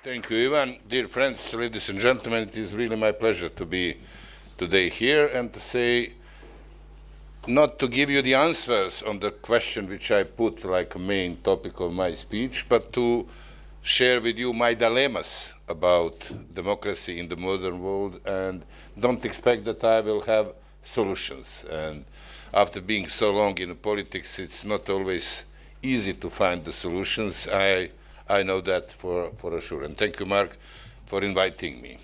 Thank you, Ivan. Dear friends, ladies and gentlemen, it is really my pleasure to be today here and to say, not to give you the answers on the question which I put like a main topic of my speech, but to share with you my dilemmas about democracy in the modern world, and don't expect that I will have solutions. And after being so long in politics, it's not always easy to find the solutions. I know that for sure. And thank you, Mark, for inviting me.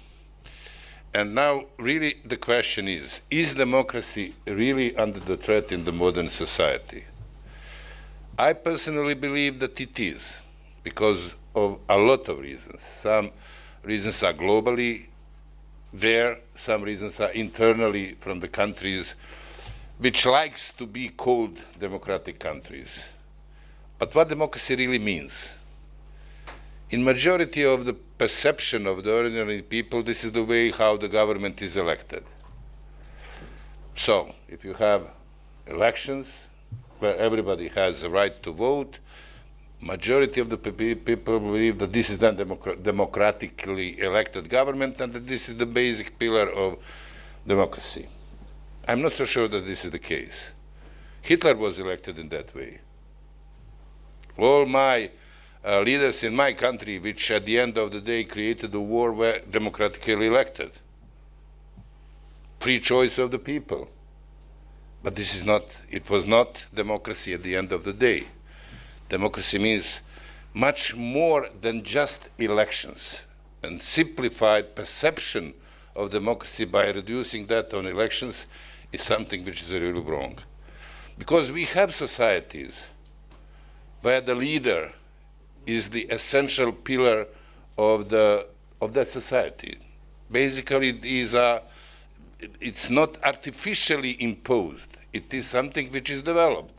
And now, really, the question is democracy really under the threat in the modern society? I personally believe that it is, because of a lot of reasons. Some reasons are globally there, some reasons are internally from the countries which likes to be called democratic countries. But what democracy really means? In majority of the perception of the ordinary people, this is the way how the government is elected. So, if you have elections where everybody has the right to vote, majority of the people believe that this is then democratically elected government and that this is the basic pillar of democracy. I'm not so sure that this is the case. Hitler was elected in that way. All my leaders in my country, which at the end of the day created the war, were democratically elected. Free choice of the people. But it was not democracy at the end of the day. Democracy means much more than just elections. And simplified perception of democracy by reducing that on elections is something which is really wrong. Because we have societies where the leader is the essential pillar of that society. Basically, it's not artificially imposed. It is something which is developed.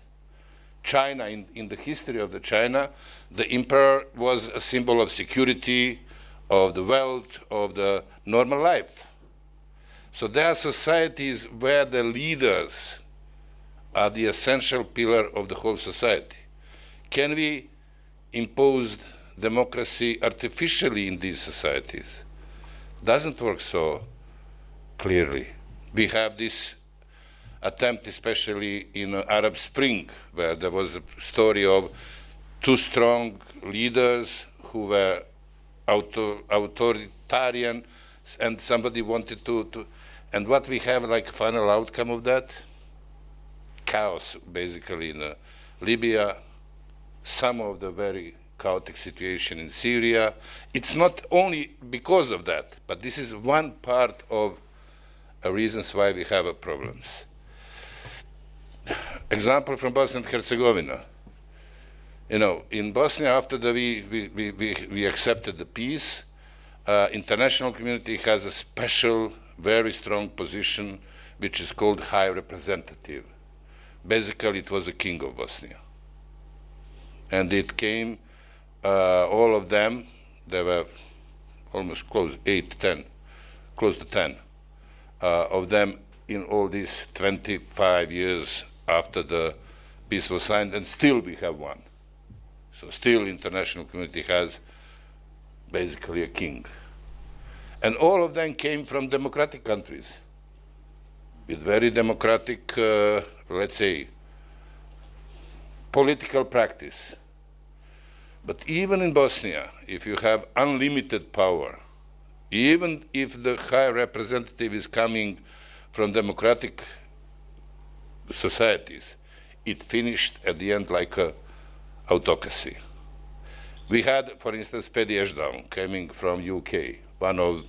China, in the history of the China, the emperor was a symbol of security, of the wealth, of the normal life. So there are societies where the leaders are the essential pillar of the whole society. Can we impose democracy artificially in these societies? Doesn't work so clearly. We have this attempt, especially in Arab Spring, where there was a story of two strong leaders who were authoritarian, and somebody wanted to, and what we have like final outcome of that? Chaos, basically, in Libya, some of the very chaotic situation in Syria. It's not only because of that, but this is one part of reasons why we have problems. Example from Bosnia and Herzegovina. You know, in Bosnia, after we accepted the peace, international community has a special, very strong position, which is called High Representative. Basically, it was the king of Bosnia. And it came, all of them, there were almost close to 10 of them in all these 25 years after the peace was signed, and still we have one. So still international community has basically a king. And all of them came from democratic countries with very democratic, let's say, political practice. But even in Bosnia, if you have unlimited power, even if the high representative is coming from democratic societies, it finished at the end like a autocracy. We had, for instance, Paddy Ashdown coming from UK, one of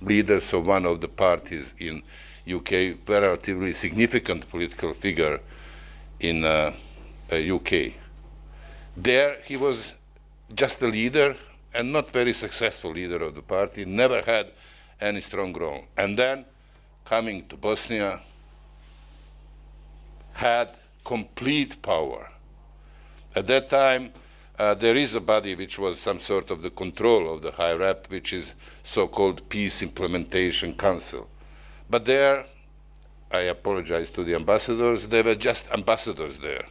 leaders of one of the parties in UK, very relatively significant political figure in UK. There he was just a leader and not very successful leader of the party, never had any strong role. And then coming to Bosnia, had complete power. At that time, there is a body which was some sort of the control of the high rep, which is so-called Peace Implementation Council. But there, I apologize to the ambassadors, they were just ambassadors there.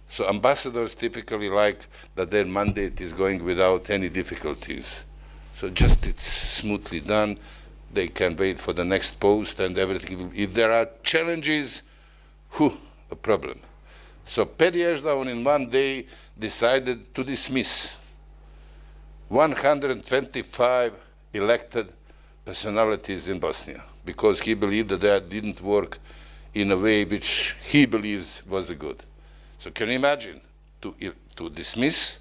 So ambassadors typically like that their mandate is going without any difficulties. So just it's smoothly done. They can wait for the next post and everything. If there are challenges, a problem. So Pedi Eshdown in one day decided to dismiss 125 elected personalities in Bosnia because he believed that that didn't work in a way which he believes was good. So can you imagine to dismiss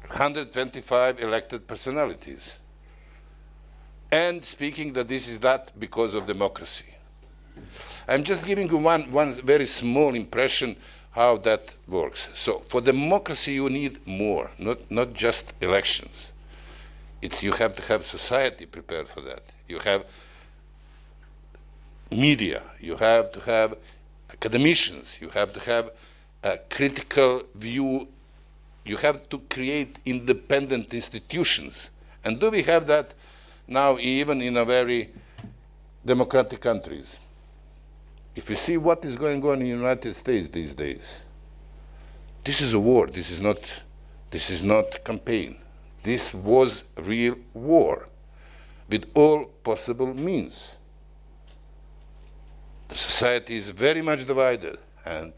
125 elected personalities and speaking that this is not because of democracy? I'm just giving you one very small impression how that works. So for democracy you need more, not just elections. You have to have society prepared for that. You have media, you have to have academicians, you have to have a critical view, you have to create independent institutions. And do we have that now even in a very democratic countries? If you see what is going on in the United States these days, this is a war, this is not campaign. This was real war with all possible means. The society is very much divided, and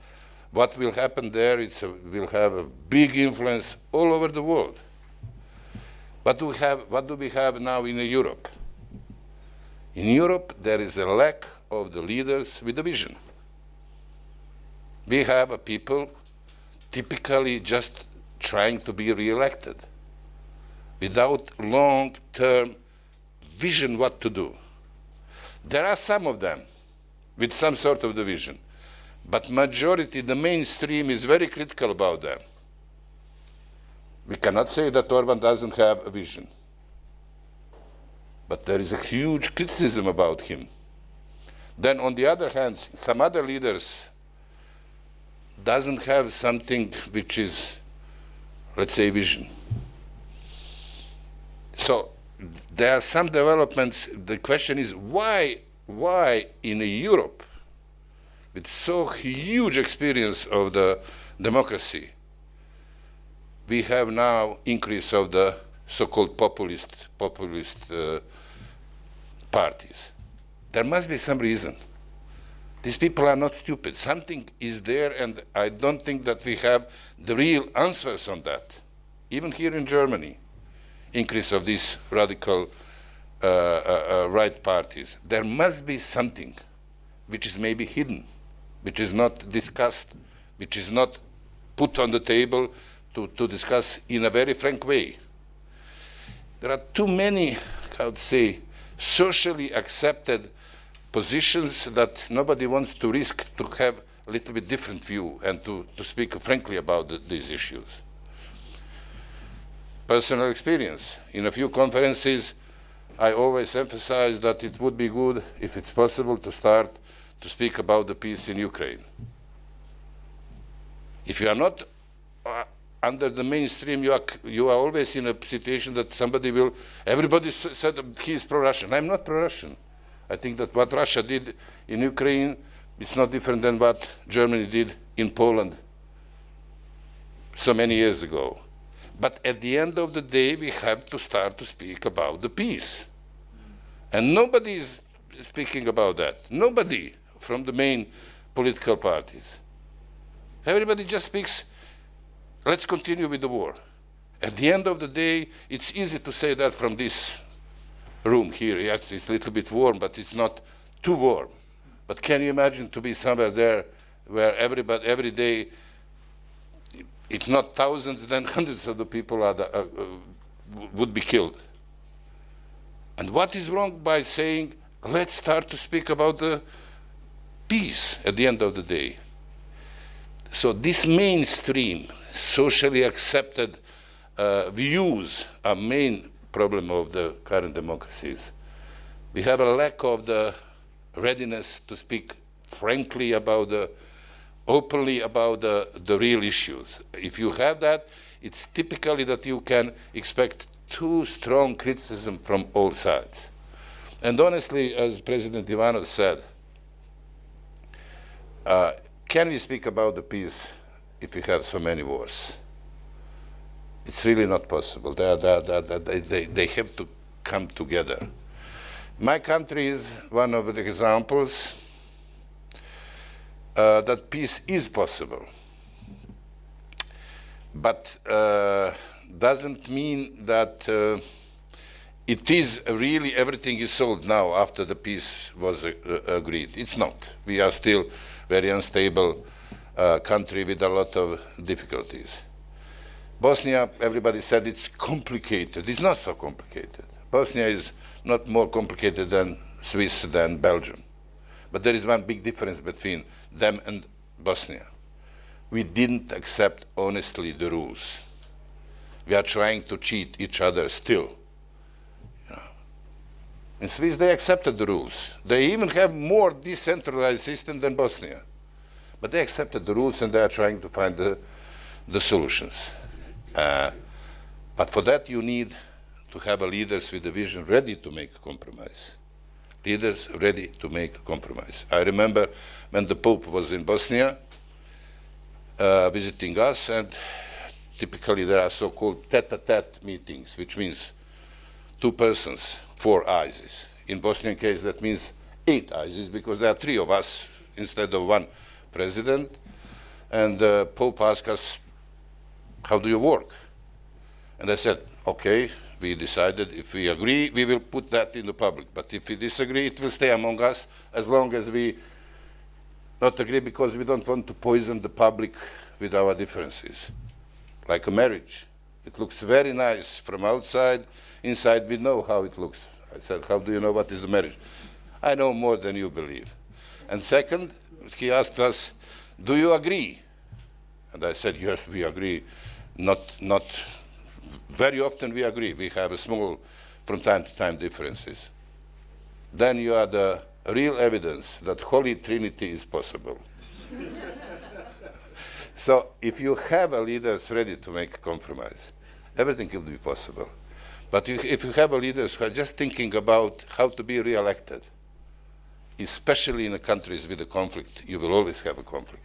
what will happen there will have a big influence all over the world. What do we have now in Europe? In Europe, there is a lack of the leaders with a vision. We have a people typically just trying to be re-elected without long-term vision what to do. There are some of them with some sort of the vision, but majority, the mainstream, is very critical about them. We cannot say that Orban doesn't have a vision, but there is a huge criticism about him. Then on the other hand, some other leaders doesn't have something which is, let's say, vision. So there are some developments. The question is why in Europe, with so huge experience of the democracy, we have now increase of the so-called populist parties. There must be some reason. These people are not stupid. Something is there, and I don't think that we have the real answers on that. Even here in Germany, increase of these radical right parties. There must be something which is maybe hidden, which is not discussed, which is not put on the table to discuss in a very frank way. There are too many, how to say, socially accepted positions that nobody wants to risk to have a little bit different view and to speak frankly about these issues. Personal experience. In a few conferences, I always emphasize that it would be good, if it's possible, to start to speak about the peace in Ukraine. If you are not under the mainstream, you are always in a situation that everybody said he is pro-Russian. I'm not pro-Russian. I think that what Russia did in Ukraine is not different than what Germany did in Poland so many years ago. But at the end of the day, we have to start to speak about the peace. And nobody is speaking about that. Nobody from the main political parties. Everybody just speaks, let's continue with the war. At the end of the day, it's easy to say that from this room here. Yes, it's a little bit warm, but it's not too warm. But can you imagine to be somewhere there where every day, it's not thousands, then hundreds of the people would be killed. And what is wrong by saying, let's start to speak about the peace at the end of the day? So this mainstream, socially accepted views are main problem of the current democracies. We have a lack of the readiness to speak frankly about openly about the real issues. If you have that, it's typically that you can expect too strong criticism from all sides. And honestly, as President Ivanov said, can we speak about the peace if we have so many wars? It's really not possible. They have to come together. My country is one of the examples that peace is possible, but doesn't mean that it is really everything is solved now after the peace was agreed. It's not. We are still very unstable country with a lot of difficulties. Bosnia, everybody said it's complicated. It's not so complicated. Bosnia is not more complicated than Swiss, than Belgium. But there is one big difference between them and Bosnia. We didn't accept honestly the rules. We are trying to cheat each other still. In Swiss, they accepted the rules. They even have more decentralized system than Bosnia. But they accepted the rules and they are trying to find the solutions. But for that, you need to have leaders with a vision ready to make a compromise. Leaders ready to make a compromise. I remember when the Pope was in Bosnia visiting us, and typically there are so-called tete-a-tete meetings, which means 2 persons, 4 eyes. In Bosnian case, that means 8 eyes, because there are 3 of us instead of 1 president. And the Pope asked us, how do you work? And I said, okay, we decided if we agree, we will put that in the public. But if we disagree, it will stay among us as long as we not agree, because we don't want to poison the public with our differences. Like a marriage. It looks very nice from outside. Inside, we know how it looks. I said, how do you know what is the marriage? I know more than you believe. And second, he asked us, do you agree? And I said, yes, we agree. Not very often we agree. We have a small, from time to time, differences. Then you are the real evidence that Holy Trinity is possible. So if you have a leaders ready to make a compromise, everything will be possible. But if you have a leaders who are just thinking about how to be re-elected, especially in the countries with a conflict, you will always have a conflict.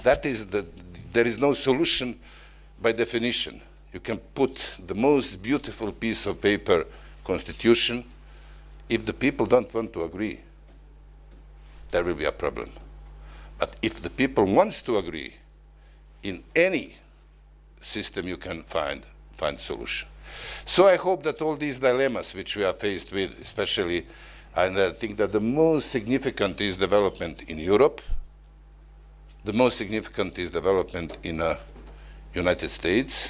There is no solution by definition. You can put the most beautiful piece of paper, constitution, if the people don't want to agree, there will be a problem. But if the people want to agree, in any system you can find solution. So I hope that all these dilemmas which we are faced with, especially, and I think that the most significant is development in Europe, the most significant is development in United States.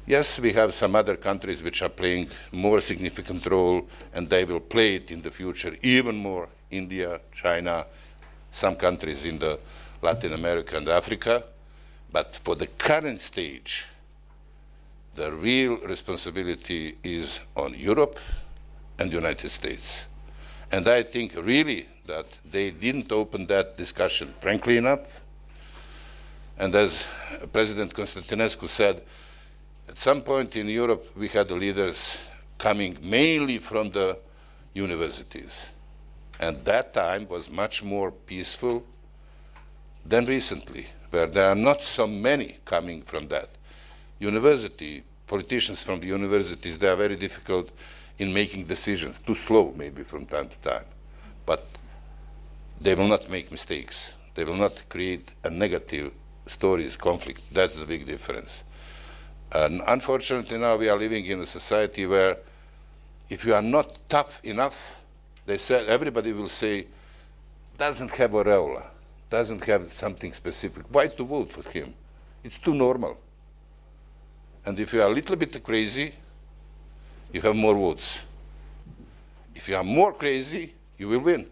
Yes, we have some other countries which are playing more significant role, and they will play it in the future even more. India, China, some countries in the Latin America and Africa. But for the current stage, the real responsibility is on Europe and the United States. And I think really that they didn't open that discussion frankly enough. And as President Constantinescu said, at some point in Europe, we had the leaders coming mainly from the universities. And that time was much more peaceful than recently, where there are not so many coming from that. Politicians from the universities, they are very difficult in making decisions, too slow maybe from time to time. But they will not make mistakes. They will not create a negative stories, conflict. That's the big difference. And unfortunately now we are living in a society where if you are not tough enough, they said, everybody will say, doesn't have aureola, doesn't have something specific. Why to vote for him? It's too normal. And if you are a little bit crazy, you have more votes. If you are more crazy, you will win.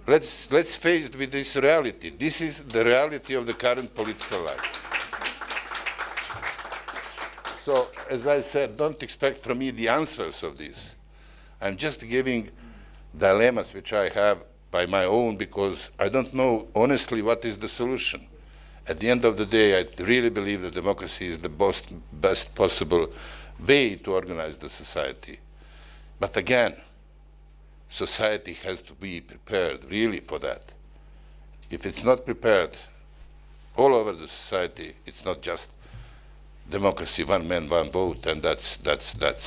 Let's face with this reality. This is the reality of the current political life. So, as I said, don't expect from me the answers of this. I'm just giving dilemmas which I have by my own, because I don't know honestly what is the solution. At the end of the day, I really believe that democracy is the best possible way to organize the society. But again, society has to be prepared really for that. If it's not prepared all over the society, it's not just democracy, one man, one vote, and that's that.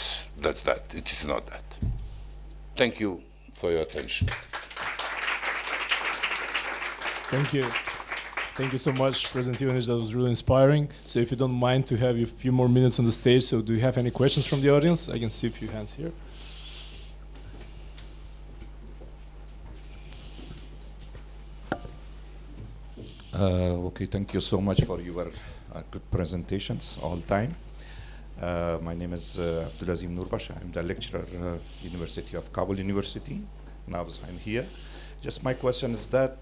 It is not that. Thank you for your attention. Thank you. Thank you so much, President Ivanic. That was really inspiring. So if you don't mind to have a few more minutes on the stage, so do you have any questions from the audience? I can see a few hands here. Okay, thank you so much for your good presentations all time. My name is Abdulazim Nurbash. I'm the lecturer University of Kabul University. Now I'm here. Just my question is that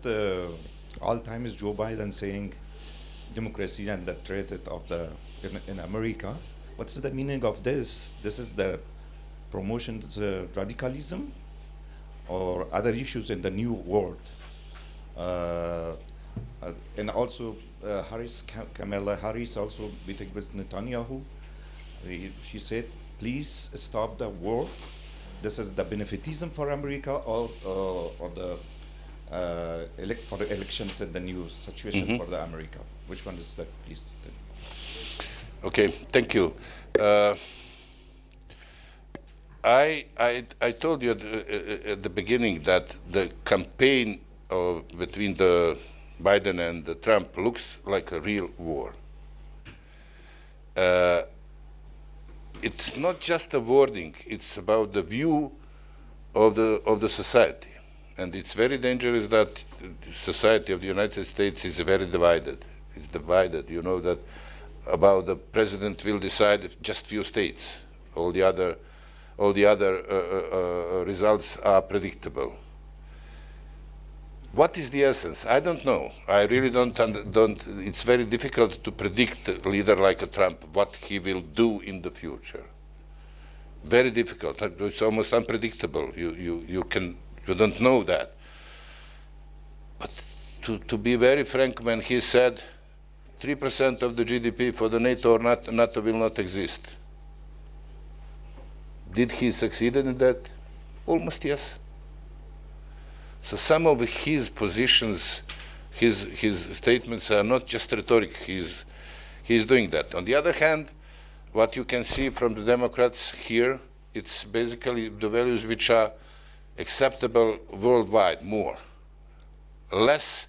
all time is Joe Biden saying democracy and the threat of the in America. What's the meaning of this? This is the promotion to radicalism or other issues in the new world. And also Kamala Harris also meeting with Netanyahu. She said, please stop the war. This is the benefitism for America or the for the elections and the new situation for the America. Which one is that, please? Okay, thank you. I told you at the beginning that the campaign between the Biden and the Trump looks like a real war. It's not just a wording, it's about the view of the society. And it's very dangerous that the society of the United States is very divided. It's divided. You know that about the president will decide just few states. All the other results are predictable. What is the essence? I don't know. I really don't. It's very difficult to predict a leader like a Trump, what he will do in the future. Very difficult. It's almost unpredictable. You don't know that. But to be very frank, when he said 3% of the GDP for the NATO or NATO will not exist, did he succeed in that? Almost yes. So some of his positions, his statements are not just rhetoric. He's doing that. On the other hand, what you can see from the Democrats here, it's basically the values which are acceptable worldwide, more. Less,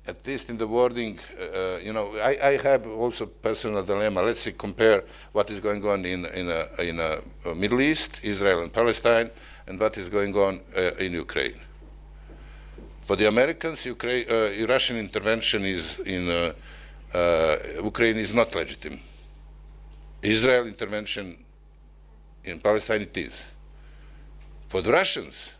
at least in the wording, I have also personal dilemma. Let's say compare what is going on in Middle East, Israel and Palestine, and what is going on in Ukraine. For the Americans, Russian intervention in Ukraine is not legitimate. Israel intervention in Palestine, it is. For the Russians,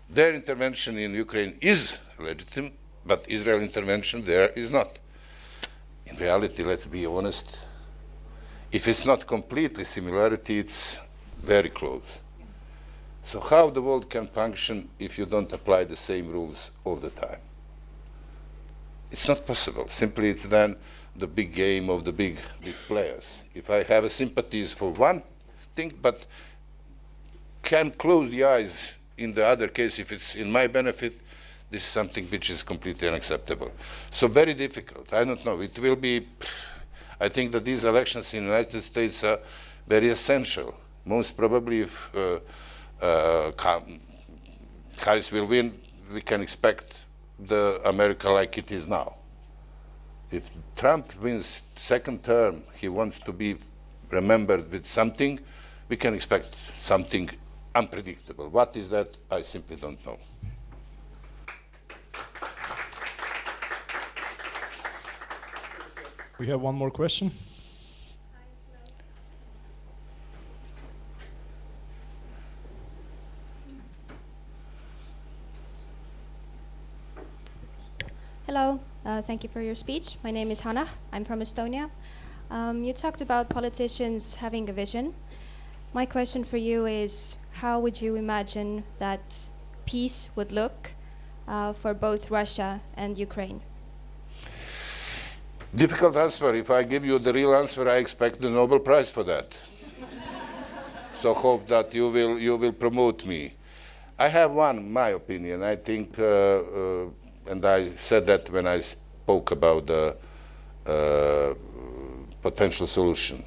their intervention in Ukraine is legitimate, but Israel intervention there is not. In reality, let's be honest, if it's not completely similarity, it's very close. So how the world can function if you don't apply the same rules all the time? It's not possible. Simply it's then the big game of the big players. If I have a sympathies for one thing, but can close the eyes in the other case, if it's in my benefit, this is something which is completely unacceptable. So very difficult. I don't know. It will be, I think that these elections in the United States are very essential. Most probably if Harris will win, we can expect the America like it is now. If Trump wins second term, he wants to be remembered with something, we can expect something unpredictable. What is that? I simply don't know. We have one more question. Hello, thank you for your speech. My name is Hannah. I'm from Estonia. You talked about politicians having a vision. My question for you is, how would you imagine that peace would look for both Russia and Ukraine? Difficult answer. If I give you the real answer, I expect the Nobel Prize for that. So hope that you will promote me. I have my opinion. I think, and I said that when I spoke about the potential solution.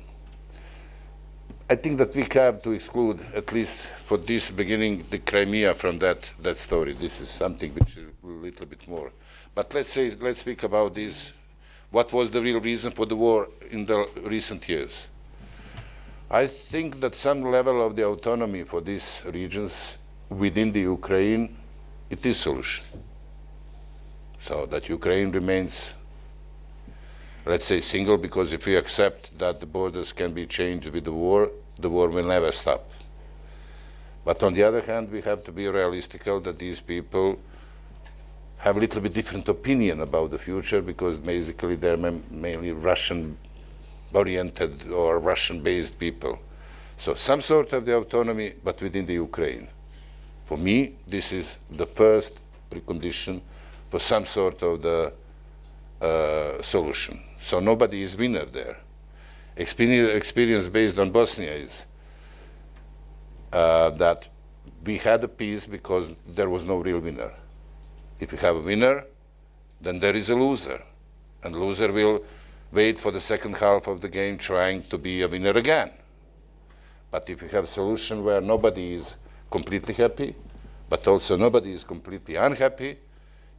I think that we have to exclude, at least for this beginning, the Crimea from that story. This is something which is a little bit more. But let's speak about this. What was the real reason for the war in the recent years? I think that some level of the autonomy for these regions within the Ukraine, it is solution. So that Ukraine remains, let's say, single, because if we accept that the borders can be changed with the war will never stop. But on the other hand, we have to be realistic that these people have a little bit different opinion about the future, because basically they're mainly Russian-oriented or Russian-based people. So some sort of the autonomy, but within the Ukraine. For me, this is the first precondition for some sort of the solution. So nobody is winner there. Experience based on Bosnia is that we had a peace because there was no real winner. If you have a winner, then there is a loser. And loser will wait for the second half of the game trying to be a winner again. But if you have a solution where nobody is completely happy, but also nobody is completely unhappy,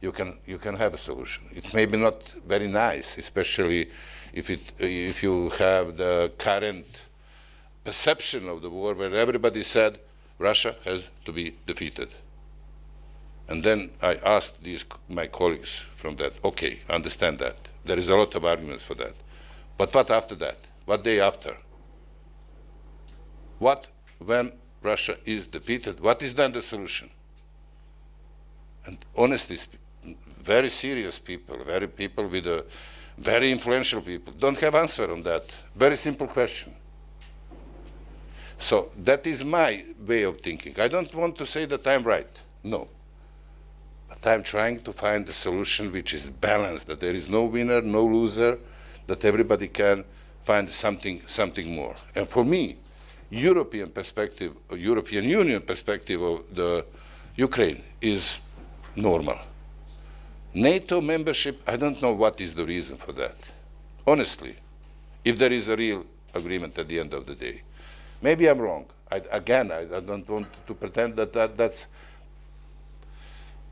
you can have a solution. It may be not very nice, especially if you have the current perception of the war where everybody said Russia has to be defeated. And then I asked my colleagues from that, okay, I understand that. There is a lot of arguments for that. But what after that? What day after? What when Russia is defeated? What is then the solution? And honestly, very serious people, very influential people, don't have answer on that very simple question. So that is my way of thinking. I don't want to say that I'm right, no. But I'm trying to find a solution which is balanced, that there is no winner, no loser, that everybody can find something more. And for me, European perspective, or European Union perspective of the Ukraine is normal. NATO membership, I don't know what is the reason for that. Honestly, if there is a real agreement at the end of the day. Maybe I'm wrong. I don't want to pretend that's...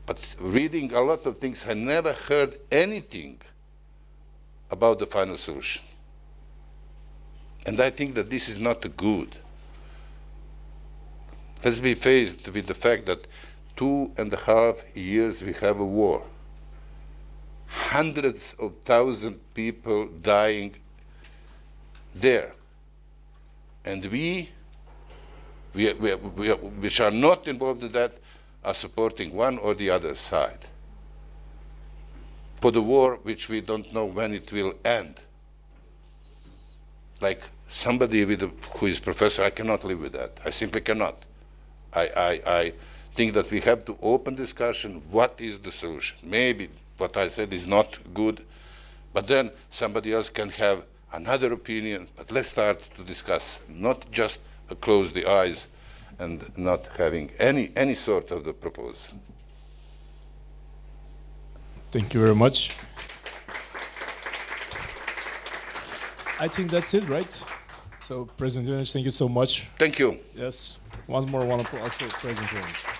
But reading a lot of things, I never heard anything about the final solution. And I think that this is not good. Let's be faced with the fact that 2.5 years we have a war. Hundreds of thousands of people dying there. And we, which are not involved in that, are supporting one or the other side for the war which we don't know when it will end. Like somebody who is professor, I cannot live with that. I simply cannot. I think that we have to open discussion, what is the solution? Maybe what I said is not good, but then somebody else can have another opinion, but let's start to discuss, not just close the eyes and not having any sort of the proposal. Thank you very much. I think that's it, right? So, President Ivanic, thank you so much. Thank you. Yes. One applause for President Ivanic.